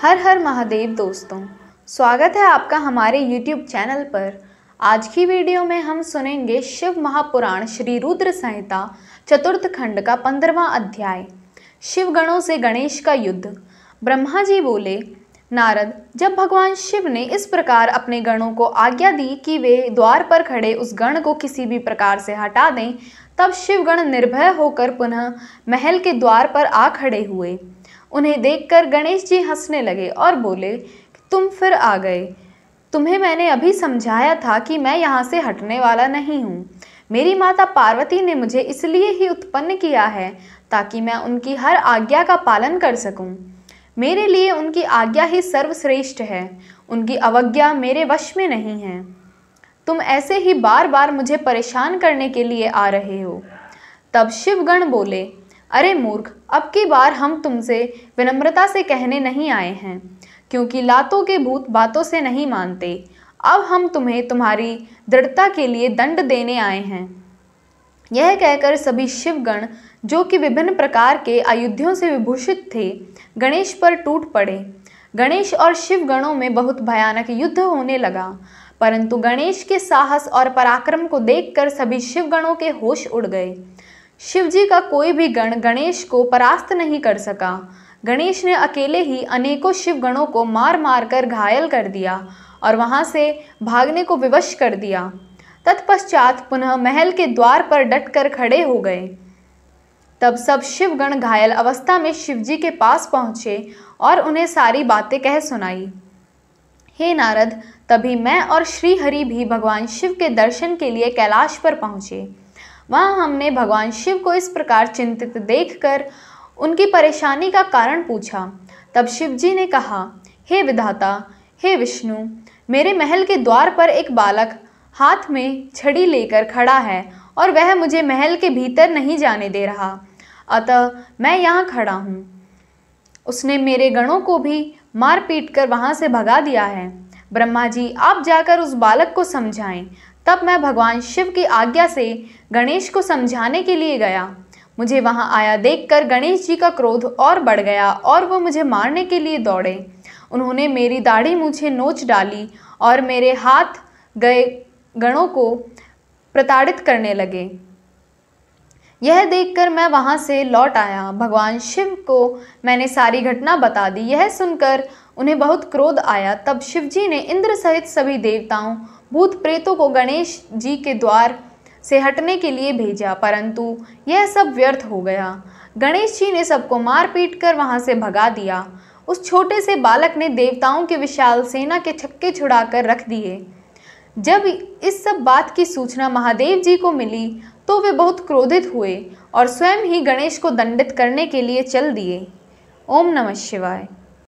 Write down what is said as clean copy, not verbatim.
हर हर महादेव दोस्तों, स्वागत है आपका हमारे YouTube चैनल पर। आज की वीडियो में हम सुनेंगे शिव महापुराण श्री रुद्र संहिता चतुर्थ खंड का 15वां अध्याय, शिव गणों से गणेश का युद्ध। ब्रह्मा जी बोले, नारद, जब भगवान शिव ने इस प्रकार अपने गणों को आज्ञा दी कि वे द्वार पर खड़े उस गण को किसी भी प्रकार से हटा दें, तब शिवगण निर्भय होकर पुनः महल के द्वार पर आ खड़े हुए। उन्हें देखकर गणेश जी हंसने लगे और बोले, तुम फिर आ गए। तुम्हें मैंने अभी समझाया था कि मैं यहाँ से हटने वाला नहीं हूँ। मेरी माता पार्वती ने मुझे इसलिए ही उत्पन्न किया है ताकि मैं उनकी हर आज्ञा का पालन कर सकूँ। मेरे लिए उनकी आज्ञा ही सर्वश्रेष्ठ है, उनकी अवज्ञा मेरे वश में नहीं है। तुम ऐसे ही बार बार मुझे परेशान करने के लिए आ रहे हो। तब शिवगण बोले, अरे मूर्ख, अब की बार हम तुमसे विनम्रता से कहने नहीं आए हैं, क्योंकि लातों के भूत बातों से नहीं मानते। अब हम तुम्हें तुम्हारी दृढ़ता के लिए दंड देने आए हैं। यह कहकर सभी शिवगण, जो कि विभिन्न प्रकार के आयुधों से विभूषित थे, गणेश पर टूट पड़े। गणेश और शिवगणों में बहुत भयानक युद्ध होने लगा, परंतु गणेश के साहस और पराक्रम को देखकर सभी शिवगणों के होश उड़ गए। शिवजी का कोई भी गण गणेश को परास्त नहीं कर सका। गणेश ने अकेले ही अनेकों शिवगणों को मार मार कर घायल कर दिया और वहां से भागने को विवश कर दिया। तत्पश्चात पुनः महल के द्वार पर डटकर खड़े हो गए। तब सब शिवगण घायल अवस्था में शिवजी के पास पहुंचे और उन्हें सारी बातें कह सुनाई। हे नारद, तभी मैं और श्रीहरि भी भगवान शिव के दर्शन के लिए कैलाश पर पहुंचे। वहां हमने भगवान शिव को इस प्रकार चिंतित देखकर उनकी परेशानी का कारण पूछा। तब शिवजी ने कहा, हे विधाता, हे विष्णु, मेरे महल के द्वार पर एक बालक हाथ में छड़ी लेकर खड़ा है और वह मुझे महल के भीतर नहीं जाने दे रहा, अतः मैं यहाँ खड़ा हूँ। उसने मेरे गणों को भी मार पीट कर वहाँ से भगा दिया है। ब्रह्मा जी, आप जाकर उस बालक को समझाएं। तब मैं भगवान शिव की आज्ञा से गणेश को समझाने के लिए गया। मुझे वहां आया देखकर गणेश जी का क्रोध और बढ़ गया और वो मुझे मारने के लिए दौड़े। उन्होंने मेरी दाढ़ी मूछें नोच डाली और मेरे हाथ गए गणों को प्रताड़ित करने लगे। यह देखकर मैं वहां से लौट आया। भगवान शिव को मैंने सारी घटना बता दी। यह सुनकर उन्हें बहुत क्रोध आया। तब शिवजी ने इंद्र सहित सभी देवताओं, भूत प्रेतों को गणेश जी के द्वार से हटने के लिए भेजा, परंतु यह सब व्यर्थ हो गया। गणेश जी ने सबको मार पीट कर वहां से भगा दिया। उस छोटे से बालक ने देवताओं की विशाल सेना के छक्के छुड़ाकर रख दिए। जब इस सब बात की सूचना महादेव जी को मिली तो वे बहुत क्रोधित हुए और स्वयं ही गणेश को दंडित करने के लिए चल दिए। ओम नमः शिवाय।